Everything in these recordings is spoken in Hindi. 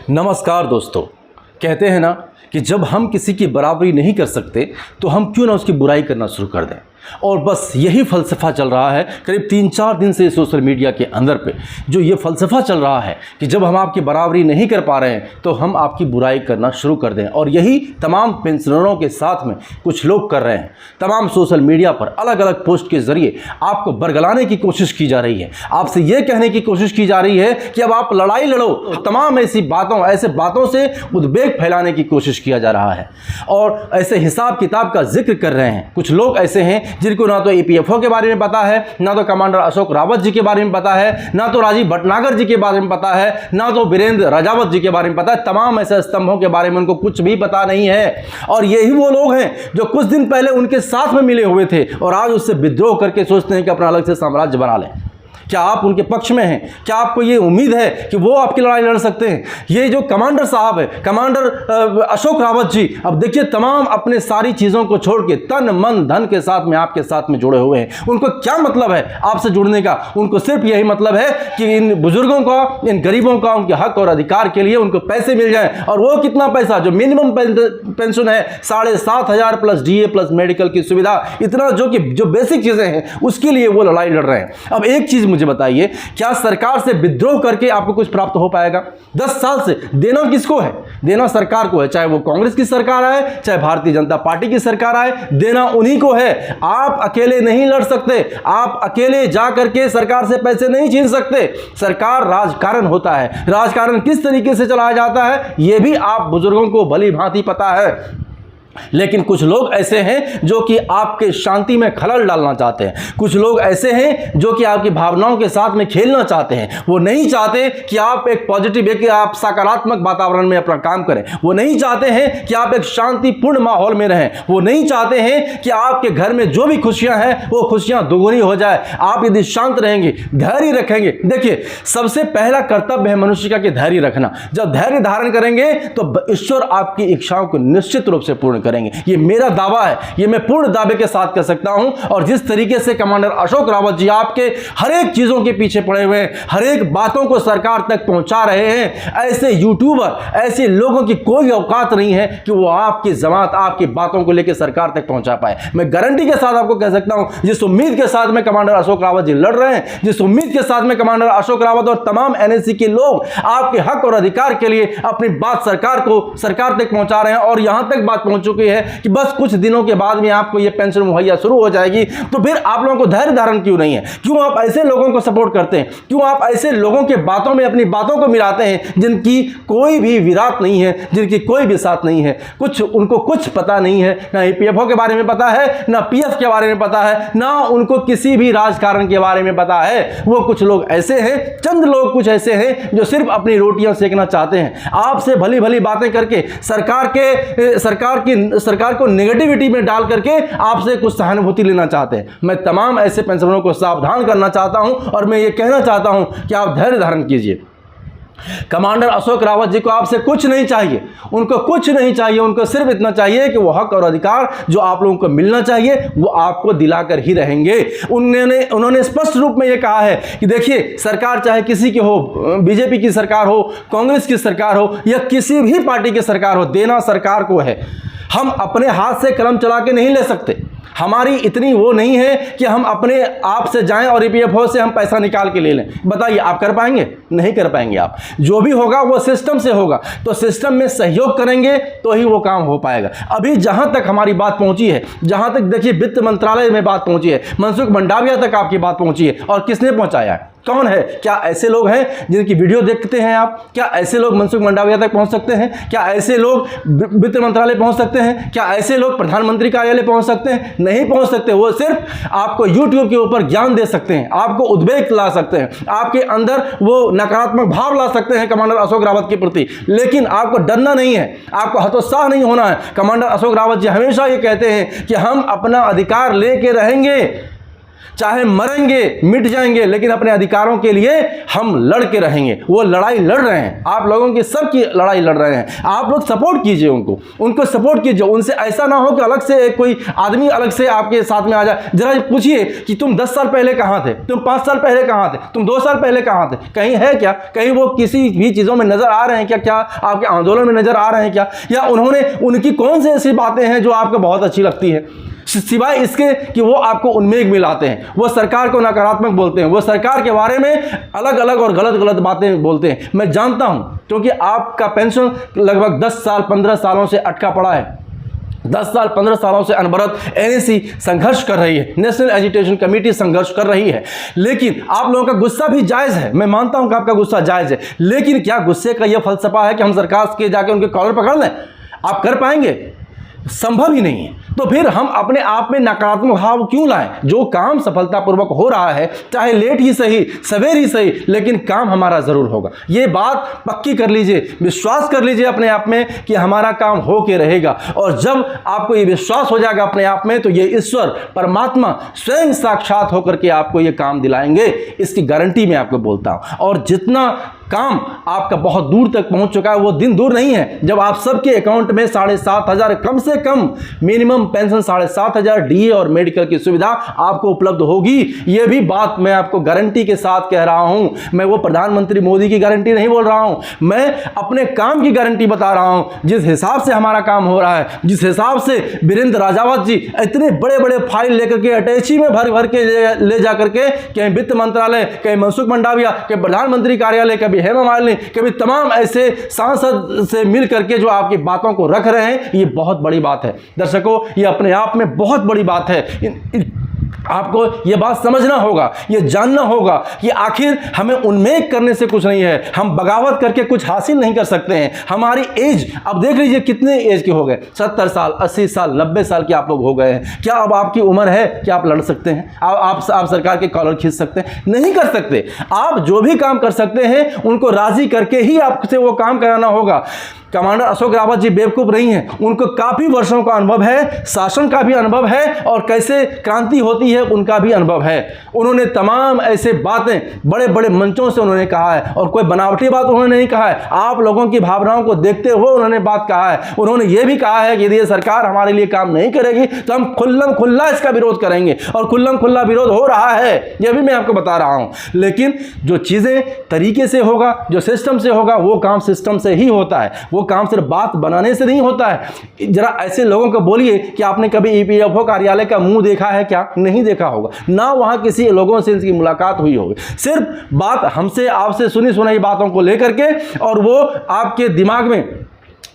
नमस्कार दोस्तों। कहते हैं ना कि जब हम किसी की बराबरी नहीं कर सकते तो हम क्यों ना उसकी बुराई करना शुरू कर दें। और बस यही फ़लसफ़ा चल रहा है करीब 3-4 दिन से सोशल मीडिया के अंदर पे जो ये फ़लसफ़ा चल रहा है कि जब हम आपकी बराबरी नहीं कर पा रहे हैं तो हम आपकी बुराई करना शुरू कर दें। और यही तमाम पेंशनरों के साथ में कुछ लोग कर रहे हैं। तमाम सोशल मीडिया पर अलग अलग पोस्ट के ज़रिए आपको बरगलाने की कोशिश की जा रही है, आपसे ये कहने की कोशिश की जा रही है कि अब आप लड़ाई लड़ो। तमाम ऐसी बातों से उद्वेग फैलाने की कोशिश किया जा रहा है और ऐसे हिसाब किताब का जिक्र कर रहे हैं। कुछ लोग ऐसे हैं जिनको ना तो ईपीएफओ के बारे में पता है, ना तो कमांडर अशोक रावत जी के बारे में पता है, ना तो राजीव भटनागर जी के बारे में पता है, ना तो वीरेंद्र राजावत जी के बारे में पता है। तमाम ऐसे स्तंभों के बारे में उनको कुछ भी पता नहीं है। और यही वो लोग हैं जो कुछ दिन पहले उनके साथ में मिले हुए थे और आज उससे विद्रोह करके सोचते हैं कि अपना अलग से साम्राज्य बना लें। क्या आप उनके पक्ष में हैं? क्या आपको ये उम्मीद है कि वो आपकी लड़ाई लड़ सकते हैं? ये जो कमांडर साहब है, कमांडर अशोक रावत जी, अब देखिए तमाम अपने सारी चीज़ों को छोड़ के तन मन धन के साथ में आपके साथ में जुड़े हुए हैं। उनको क्या मतलब है आपसे जुड़ने का? उनको सिर्फ यही मतलब है कि इन बुजुर्गों का, इन गरीबों का, उनके हक और अधिकार के लिए उनको पैसे मिल जाए। और वो कितना पैसा? जो मिनिमम पेंशन है 7,500 प्लस डीए प्लस मेडिकल की सुविधा, इतना जो बेसिक चीज़ें हैं उसके लिए वो लड़ाई लड़ रहे हैं। अब एक चीज़ मुझे बताइए, क्या सरकार से विद्रोह करके आपको कुछ प्राप्त हो पाएगा? 10 साल से देना किसको है? देना सरकार को है, चाहे वो कांग्रेस की सरकार आए, चाहे भारतीय जनता पार्टी की सरकार आए, देना उन्हीं को है। आप अकेले नहीं लड़ सकते, आप अकेले जा करके सरकार से पैसे नहीं छीन सकते। सरकार राजकारण होता है, राजकारण किस तरीके से चलाया जाता है यह भी आप बुजुर्गों को भली भांति पता है। लेकिन कुछ लोग ऐसे हैं जो कि आपके शांति में खलल डालना चाहते हैं। कुछ लोग ऐसे हैं जो कि आपकी भावनाओं के साथ में खेलना चाहते हैं। वो नहीं चाहते कि आप एक पॉजिटिव, एक आप सकारात्मक वातावरण में अपना काम करें। वो नहीं चाहते हैं कि आप एक शांतिपूर्ण माहौल में रहें। वो नहीं चाहते हैं कि आपके घर में जो भी खुशियां हैं वो खुशियां दोगुनी हो जाए। आप यदि शांत रहेंगे, धैर्य रखेंगे, देखिए सबसे पहला कर्तव्य है मनुष्य का कि धैर्य रखना। जब धैर्य धारण करेंगे तो ईश्वर आपकी इच्छाओं को निश्चित रूप से पूर्ण करेंगे। ये मेरा दावा है, ये मैं पूर्ण दावे के साथ कह सकता हूं। और जिस तरीके से कमांडर अशोक रावत जी आपके हर एक चीजों के पीछे पड़े हुए हैं, हर एक बातों को सरकार तक पहुंचा रहे हैं, ऐसे यूट्यूबर, ऐसे लोगों की कोई औकात नहीं है कि वो आपकी जमात, आपकी बातों को लेकर सरकार तक पहुंचा पाए। मैं गारंटी के साथ आपको कह सकता हूं, जिस उम्मीद के साथ में कमांडर अशोक रावत जी लड़ रहे हैं, जिस उम्मीद के साथ में कमांडर अशोक रावत और तमाम एनएससी के लोग आपके हक और अधिकार के लिए अपनी बात सरकार तक पहुंचा रहे हैं और यहां तक बात पहुंच चुकी है कि बस कुछ दिनों के बाद में आपको यह पेंशन मुहैया शुरू हो जाएगी। तो फिर आप लोगों को धैर्य धारण क्यों नहीं है? क्यों आप ऐसे लोगों को सपोर्ट करते हैं? क्यों आप ऐसे लोगों के बातों में अपनी बातों को मिलाते हैं जिनकी कोई भी विरासत नहीं है, जिनकी कोई भी साथ नहीं है? उनको कुछ पता नहीं है, ना ईपीएफओ के बारे में पता है, ना पीएफ के बारे में पता है, ना उनको किसी भी राजकारण के बारे में पता है। वो कुछ लोग ऐसे हैं, चंद लोग कुछ ऐसे हैं जो सिर्फ अपनी रोटियां सेकना चाहते हैं। आपसे भली भली बातें करके सरकार को नेगेटिविटी में डाल करके आपसे कुछ सहानुभूति लेना चाहते हैं। मैं तमाम ऐसे पेंशनरों को सावधान करना चाहता हूं और मैं ये कहना चाहता हूं कि आप धैर्य धारण कीजिए। कमांडर अशोक रावत जी को आपसे कुछ नहीं चाहिए, उनको कुछ नहीं चाहिए। उनको सिर्फ इतना चाहिए कि वो हक और अधिकार जो आप लोगों को मिलना चाहिए वो आपको दिलाकर ही रहेंगे। उन्होंने स्पष्ट रूप में ये कहा है कि देखिए सरकार चाहे किसी की हो, बीजेपी की सरकार हो, कांग्रेस की सरकार हो या किसी भी पार्टी की सरकार हो, देना सरकार को है। हम अपने हाथ से कलम चला के नहीं ले सकते। हमारी इतनी वो नहीं है कि हम अपने आप से जाएं और ईपीएफओ से हम पैसा निकाल के ले लें। बताइए आप कर पाएंगे? नहीं कर पाएंगे आप। जो भी होगा वो सिस्टम से होगा, तो सिस्टम में सहयोग करेंगे तो ही वो काम हो पाएगा। अभी जहां तक हमारी बात पहुंची है, जहां तक देखिए वित्त मंत्रालय में बात पहुंची है, मनसुख मंडाविया तक आपकी बात पहुंची है, और किसने पहुंचाया है? कौन है? क्या ऐसे लोग हैं जिनकी वीडियो देखते हैं आप? क्या ऐसे लोग मनसुख मंडाविया तक पहुंच सकते हैं? क्या ऐसे लोग वित्त मंत्रालय पहुंच सकते हैं? क्या ऐसे लोग प्रधानमंत्री कार्यालय पहुंच सकते हैं? नहीं पहुंच सकते। वो सिर्फ आपको यूट्यूब के ऊपर ज्ञान दे सकते हैं, आपको उद्वेग ला सकते हैं, आपके अंदर वो नकारात्मक भाव ला सकते हैं कमांडर अशोक रावत के प्रति। लेकिन आपको डरना नहीं है, आपको हतोत्साह नहीं होना है। कमांडर अशोक रावत जी हमेशा ये कहते हैं कि हम अपना अधिकार लेके रहेंगे। चाहे मरेंगे मिट जाएंगे, लेकिन अपने अधिकारों के लिए हम लड़ के रहेंगे। वो लड़ाई लड़ रहे हैं, आप लोगों की सबकी लड़ाई लड़ रहे हैं। आप लोग सपोर्ट कीजिए उनको सपोर्ट कीजिए। उनसे ऐसा ना हो कि अलग से कोई आदमी अलग से आपके साथ में आ जाए। जरा पूछिए कि तुम 10 साल पहले कहां थे, तुम 5 साल पहले कहां थे, तुम 2 साल पहले कहां थे? कहीं है क्या? कहीं वो किसी भी चीजों में नजर आ रहे हैं क्या? क्या आपके आंदोलन में नजर आ रहे हैं क्या? या उन्होंने उनकी कौन सी ऐसी बातें हैं जो आपको बहुत अच्छी लगती है, सिवाय इसके कि वो आपको उन्मेग मिलाते हैं, वो सरकार को नकारात्मक बोलते हैं, वो सरकार के बारे में अलग अलग और गलत गलत बातें बोलते हैं। मैं जानता हूं, क्योंकि आपका पेंशन लगभग 10 साल 15 सालों से अटका पड़ा है। 10 साल 15 सालों से अनवरत एनएसी संघर्ष कर रही है, नेशनल एजुकेशन कमेटी संघर्ष कर रही है। लेकिन आप लोगों का गुस्सा भी जायज़ है, मैं मानता हूं कि आपका गुस्सा जायज़ है, लेकिन क्या गुस्से का यह फलसफा है कि हम सरकार के जाके उनके कॉलर पकड़ लें? आप कर पाएंगे? संभव ही नहीं है। तो फिर हम अपने आप में नकारात्मक भाव क्यों लाएं? जो काम सफलतापूर्वक हो रहा है, चाहे लेट ही सही सवेर ही सही, लेकिन काम हमारा जरूर होगा। ये बात पक्की कर लीजिए, विश्वास कर लीजिए अपने आप में कि हमारा काम हो के रहेगा। और जब आपको ये विश्वास हो जाएगा अपने आप में, तो ये ईश्वर परमात्मा स्वयं साक्षात होकर के आपको ये काम दिलाएंगे, इसकी गारंटी मैं आपको बोलता हूं। और जितना काम आपका बहुत दूर तक पहुंच चुका है, वो दिन दूर नहीं है जब आप सबके अकाउंट में 7,500 कम से कम मिनिमम पेंशन 7,500 डीए और मेडिकल की सुविधा आपको उपलब्ध होगी। ये भी बात मैं आपको गारंटी के साथ कह रहा हूं। मैं वो प्रधानमंत्री मोदी की गारंटी नहीं बोल रहा हूं, मैं अपने काम की गारंटी बता रहा हूं। जिस हिसाब से हमारा काम हो रहा है, जिस हिसाब से वीरेंद्र राजावत जी इतने बड़े बड़े फाइल लेकर के अटैची में भर भर के ले जा करके, कहीं वित्त मंत्रालय, कहीं मनसुख मंडाविया, कहीं प्रधानमंत्री कार्यालय, कभी हेमा मालिनी, कभी तमाम ऐसे सांसद से मिल करके जो आपकी बातों को रख रहे हैं, ये बहुत बड़ी बात है दर्शकों। ये अपने आप में बहुत बड़ी बात है। आपको यह बात समझना होगा, यह जानना होगा कि आखिर हमें उन्मेग करने से कुछ नहीं है, हम बगावत करके कुछ हासिल नहीं कर सकते हैं। हमारी एज अब देख लीजिए कितने एज के हो गए, 70 साल 80 साल 90 साल के आप लोग हो गए हैं। क्या अब आपकी उम्र है कि आप लड़ सकते हैं? आप सरकार के कॉलर खींच सकते हैं? नहीं कर सकते। आप जो भी काम कर सकते हैं उनको राजी करके ही आपसे वो काम कराना होगा। कमांडर अशोक रावत जी बेवकूफ़ नहीं हैं, उनको काफ़ी वर्षों का अनुभव है, शासन का भी अनुभव है और कैसे क्रांति होती है उनका भी अनुभव है। उन्होंने तमाम ऐसे बातें बड़े बड़े मंचों से उन्होंने कहा है और कोई बनावटी बात उन्होंने नहीं कहा है। आप लोगों की भावनाओं को देखते हुए उन्होंने बात कहा है। उन्होंने ये भी कहा है कि यदि सरकार हमारे लिए काम नहीं करेगी तो हम खुल्लम खुल्ला इसका विरोध करेंगे, और खुल्लम खुल्ला विरोध हो रहा है, यह भी मैं आपको बता रहा हूँ। लेकिन जो चीज़ें तरीके से होगा, जो सिस्टम से होगा, वो काम सिस्टम से ही होता है। वो काम सिर्फ बात बनाने से नहीं होता है। जरा ऐसे लोगों को बोलिए कि आपने कभी ईपीएफओ कार्यालय का मुंह देखा है क्या? नहीं देखा होगा ना, वहां किसी लोगों से इनकी मुलाकात हुई होगी। सिर्फ बात हमसे आपसे सुनी सुनाई बातों को लेकर के, और वो आपके दिमाग में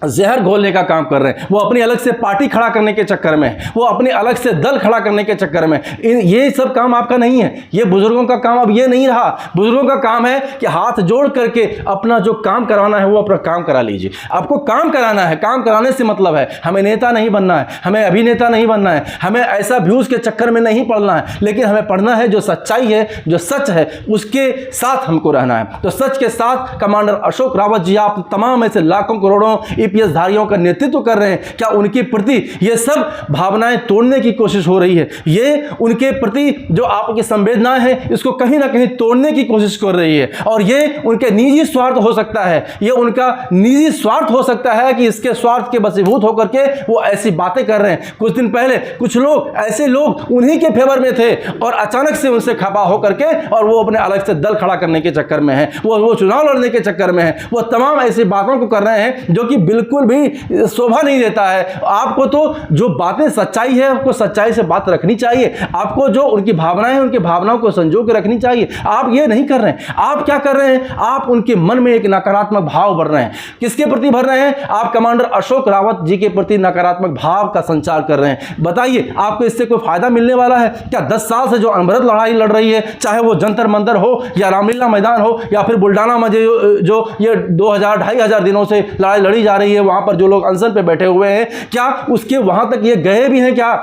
जहर घोलने का काम कर रहे हैं। वो अपनी अलग से पार्टी खड़ा करने के चक्कर में, वो अपने अलग से दल खड़ा करने के चक्कर में, ये सब काम आपका नहीं है। ये बुजुर्गों का काम अब ये नहीं रहा। बुजुर्गों का काम है कि हाथ जोड़ करके अपना जो काम कराना है वो अपना काम करा लीजिए। आपको काम कराना है, काम कराने से मतलब है हमें नेता नहीं बनना है, हमें अभिनेता नहीं बनना है, हमें ऐसा व्यूज के चक्कर में नहीं पड़ना है, लेकिन हमें पढ़ना है जो सच्चाई है, जो सच है, उसके साथ हमको रहना है। तो सच के साथ कमांडर अशोक रावत जी, आप तमाम ऐसे लाखों करोड़ों ईपीएस धारियों का नेतृत्व कर रहे हैं। क्या उनके प्रति ये सब भावनाएं तोड़ने की कोशिश हो रही है? ये उनके प्रति जो आपकी संवेदनाएं हैं इसको कहीं ना कहीं तोड़ने की कोशिश कर रही है, और ये उनके निजी स्वार्थ हो सकता है। ये उनका निजी स्वार्थ हो सकता है कि इसके स्वार्थ के वशीभूत होकर के वो ऐसी बातें कर रहे हैं। कुछ दिन पहले कुछ लोग ऐसे लोग उन्हीं के फेवर में थे और अचानक से उनसे खपा होकर के, और वो अपने अलग से दल खड़ा करने के चक्कर में है, वो चुनाव लड़ने के चक्कर में है, वो तमाम ऐसी बातों को कर रहे हैं जो कि बिल्कुल भी शोभा नहीं देता है। आपको तो जो बातें सच्चाई है, आपको सच्चाई से बात रखनी चाहिए। आपको जो उनकी भावनाएं हैं, उनकी भावनाओं को संजो के रखनी चाहिए। आप ये नहीं कर रहे हैं। आप क्या कर रहे हैं? आप उनके मन में एक नकारात्मक भाव भर रहे हैं। किसके प्रति भर रहे हैं? आप कमांडर अशोक रावत जी के प्रति नकारात्मक भाव का संचार कर रहे हैं। बताइए, आपको इससे कोई फायदा मिलने वाला है क्या? 10 साल से जो अनवरत लड़ाई लड़ रही है, चाहे वो जंतर मंतर हो या रामलीला मैदान हो या फिर बुल्डाना में जो ये 2000-2500 दिनों से लड़ाई लड़ी जा रही है, वहां पर जो लोग अनशन पे बैठे हुए हैं, क्या उसके वहां तक ये गए भी हैं? क्या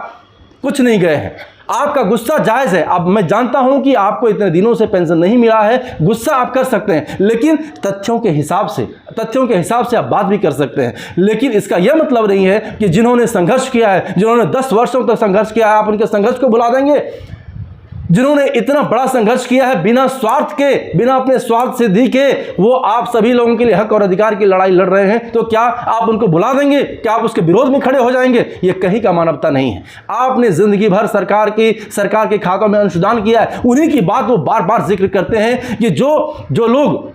कुछ नहीं गए हैं। आपका गुस्सा जायज़ है। अब मैं जानता हूं कि आपको इतने दिनों से पेंशन नहीं मिला है, गुस्सा आप कर सकते हैं, लेकिन तथ्यों के हिसाब से आप बात भी कर सकते हैं। लेकिन इसका यह मतलब नहीं है कि जिन्होंने संघर्ष किया है, जिन्होंने 10 वर्षों तक संघर्ष किया है, आप उनके संघर्ष को भुला देंगे। जिन्होंने इतना बड़ा संघर्ष किया है बिना स्वार्थ के, बिना अपने स्वार्थ सिद्धि के, वो आप सभी लोगों के लिए हक और अधिकार की लड़ाई लड़ रहे हैं, तो क्या आप उनको भुला देंगे? क्या आप उसके विरोध में खड़े हो जाएंगे? ये कहीं का मानवता नहीं है। आपने जिंदगी भर सरकार के खातों में अंशदान किया है, उन्हीं की बात वो बार बार जिक्र करते हैं कि जो लोग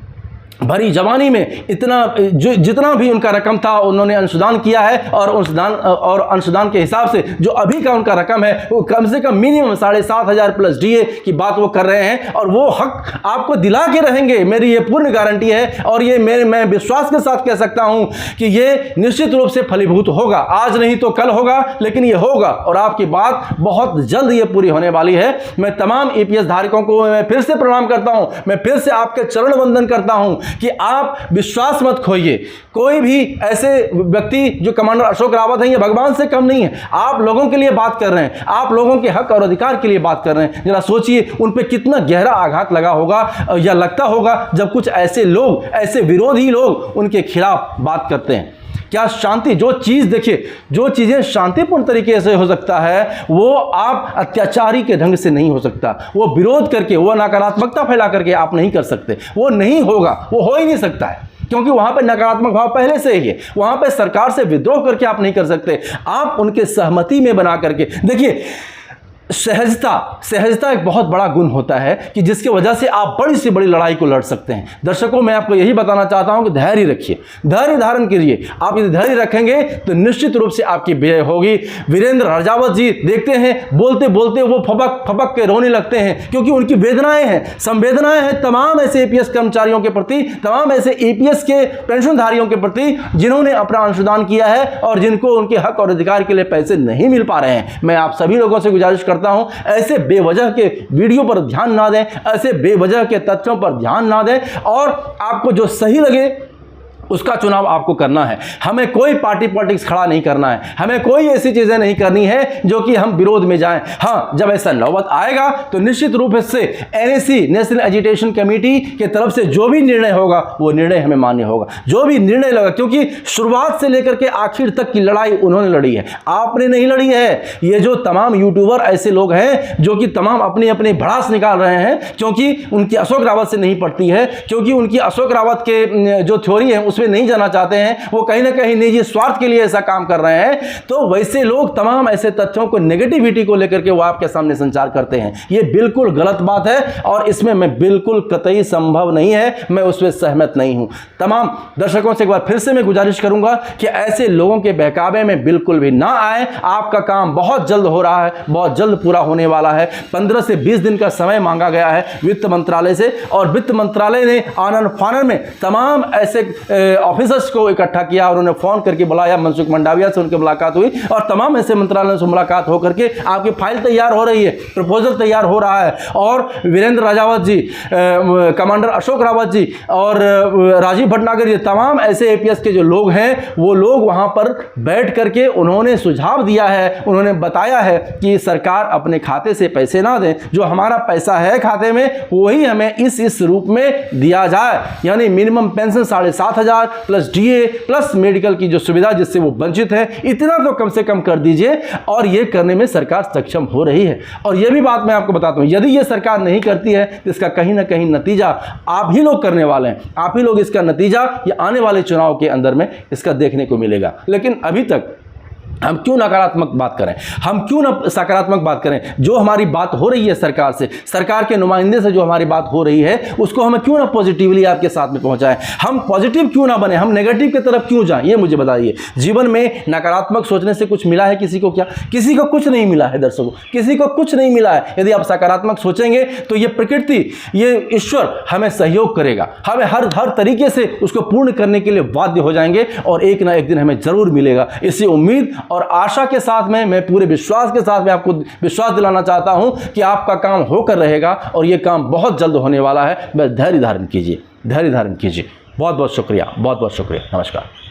भरी जवानी में जितना भी उनका रकम था उन्होंने अंशदान किया है, और अंशदान के हिसाब से जो अभी का उनका रकम है वो कम से कम मिनिमम 7,500 प्लस डीए की बात वो कर रहे हैं, और वो हक आपको दिला के रहेंगे, मेरी ये पूर्ण गारंटी है। और ये मैं विश्वास के साथ कह सकता हूं कि ये निश्चित रूप से फलीभूत होगा, आज नहीं तो कल होगा, लेकिन ये होगा, और आपकी बात बहुत जल्द ये पूरी होने वाली है। मैं तमाम ईपीएस धारकों को मैं फिर से प्रणाम करता हूं, मैं फिर से आपके चरण वंदन करता हूं कि आप विश्वास मत खोइए। कोई भी ऐसे व्यक्ति जो कमांडर अशोक रावत हैं, ये भगवान से कम नहीं है, आप लोगों के लिए बात कर रहे हैं, आप लोगों के हक और अधिकार के लिए बात कर रहे हैं। जरा सोचिए उन पे कितना गहरा आघात लगा होगा या लगता होगा जब कुछ ऐसे लोग, ऐसे विरोधी लोग उनके खिलाफ बात करते हैं। क्या शांति, जो चीज़ देखिए, जो चीज़ें शांतिपूर्ण तरीके से हो सकता है वो आप अत्याचारी के ढंग से नहीं हो सकता, वो विरोध करके, वो नकारात्मकता फैला करके आप नहीं कर सकते, वो नहीं होगा, वो हो ही नहीं सकता है, क्योंकि वहां पे नकारात्मक भाव पहले से ही है। वहां पे सरकार से विद्रोह करके आप नहीं कर सकते, आप उनके सहमति में बना करके देखिए। सहजता एक बहुत बड़ा गुण होता है कि जिसकी वजह से आप बड़ी से बड़ी लड़ाई को लड़ सकते हैं। दर्शकों, मैं आपको यही बताना चाहता हूं कि धैर्य रखिए, धैर्य धारण कीजिए। आप यदि धैर्य रखेंगे तो निश्चित रूप से आपकी विजय होगी। वीरेंद्र राजावत जी देखते हैं बोलते बोलते वो फपक के रोने लगते हैं, क्योंकि उनकी वेदनाएं हैं, संवेदनाएं हैं तमाम ऐसे एपीएस कर्मचारियों के प्रति, तमाम ऐसे एपीएस के पेंशनधारियों के प्रति जिन्होंने अपना अंशदान किया है और जिनको उनके हक और अधिकार के लिए पैसे नहीं मिल पा रहे हैं। मैं आप सभी लोगों से गुजारिश करता हूं, ऐसे बेवजह के वीडियो पर ध्यान ना दें, ऐसे बेवजह के तथ्यों पर ध्यान ना दें, और आपको जो सही लगे उसका चुनाव आपको करना है। हमें कोई पार्टी पॉलिटिक्स खड़ा नहीं करना है, हमें कोई ऐसी चीजें नहीं करनी है जो कि हम विरोध में जाएं। हाँ, जब ऐसा नौबत आएगा तो निश्चित रूप से एनएसी, नेशनल एजिटेशन कमेटी के तरफ से जो भी निर्णय होगा वो निर्णय हमें मान्य होगा, जो भी निर्णय लगा, क्योंकि शुरुआत से लेकर के आखिर तक की लड़ाई उन्होंने लड़ी है, आपने नहीं लड़ी है। ये जो तमाम यूट्यूबर ऐसे लोग हैं जो कि तमाम अपनी अपनी भड़ास निकाल रहे हैं, क्योंकि उनकी अशोक रावत से नहीं पड़ती है, क्योंकि उनकी अशोक रावत के जो थ्योरी है उसमें नहीं जाना चाहते हैं, वो कहीं ना कहीं निजी स्वार्थ के लिए ऐसा काम कर रहे हैं, तो वैसे लोग तमाम ऐसे तथ्यों को, नेगेटिविटी को लेकर के वो आपके सामने संचार करते हैं। ये बिल्कुल गलत बात है और इसमें मैं बिल्कुल कतई संभव नहीं है, मैं उसमें सहमत नहीं हूं। तमाम दर्शकों से एक बार फिर से मैं गुजारिश करूंगा कि ऐसे लोगों के बहकावे में बिल्कुल भी ना आए। आपका काम बहुत जल्द हो रहा है, बहुत जल्द पूरा होने वाला है। 15 से 20 दिन का समय मांगा गया है वित्त मंत्रालय से, और वित्त मंत्रालय ने आनन फानन में तमाम ऐसे ऑफिसर्स को इकट्ठा किया, उन्होंने फोन करके बुलाया, मनसुख मंडाविया से उनकी मुलाकात हुई, और तमाम ऐसे मंत्रालयों से मुलाकात होकर के आपकी फाइल तैयार हो रही है, प्रपोजल तैयार हो रहा है। और वीरेंद्र राजावत जी, कमांडर अशोक रावत जी और राजीव भटनागर जी, तमाम ऐसे एपीएस के जो लोग हैं वो लोग वहां पर बैठ करके उन्होंने सुझाव दिया है, उन्होंने बताया है कि सरकार अपने खाते से पैसे ना दें, जो हमारा पैसा है खाते में वही हमें इस रूप में दिया जाए, यानी minimum pension 7,500 plus DA plus medical की जो सुविधा जिससे वो वंचित है, इतना तो कम से कम कर दीजिए। और ये करने में सरकार सक्षम हो रही है। और ये भी बात मैं आपको बताता हूं, यदि ये सरकार नहीं करती है तो इसका कहीं ना कहीं नतीजा आप ही लोग करने वाले हैं, आप ही लोग इसका नतीजा ये आने वाले चुनाव के अंदर में इसका देखने को मिलेगा। लेकिन अभी तक हम क्यों नकारात्मक बात करें, हम क्यों ना सकारात्मक बात करें? जो हमारी बात हो रही है सरकार से, सरकार के नुमाइंदे से जो हमारी बात हो रही है, उसको हमें क्यों ना पॉजिटिवली आपके साथ में पहुंचाएं? हम पॉजिटिव क्यों ना बने, हम नेगेटिव की तरफ क्यों जाएं? ये मुझे बताइए। जीवन में नकारात्मक सोचने से कुछ मिला है किसी को? क्या किसी को कुछ नहीं मिला है दर्शकों, किसी को कुछ नहीं मिला है। यदि आप सकारात्मक सोचेंगे तो ये प्रकृति, ये ईश्वर हमें सहयोग करेगा, हमें हर तरीके से उसको पूर्ण करने के लिए बाध्य हो जाएंगे, और एक ना एक दिन हमें जरूर मिलेगा। इसी उम्मीद और आशा के साथ में, मैं पूरे विश्वास के साथ में आपको विश्वास दिलाना चाहता हूं कि आपका काम होकर रहेगा, और यह काम बहुत जल्द होने वाला है। बस धैर्य धारण कीजिए, धैर्य धारण कीजिए। बहुत बहुत शुक्रिया, बहुत बहुत शुक्रिया। नमस्कार।